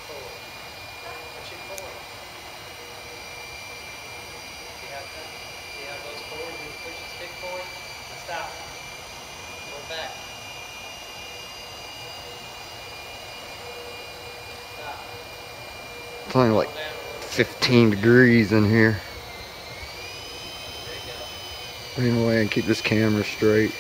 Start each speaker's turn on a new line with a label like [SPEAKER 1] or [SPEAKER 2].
[SPEAKER 1] forward. Push it forward. See how it goes forward? Then push the stick forward. Now stop. Go back. Stop.
[SPEAKER 2] It's only like 15 degrees in here.
[SPEAKER 1] There you go.
[SPEAKER 2] Anyway, and keep this camera straight.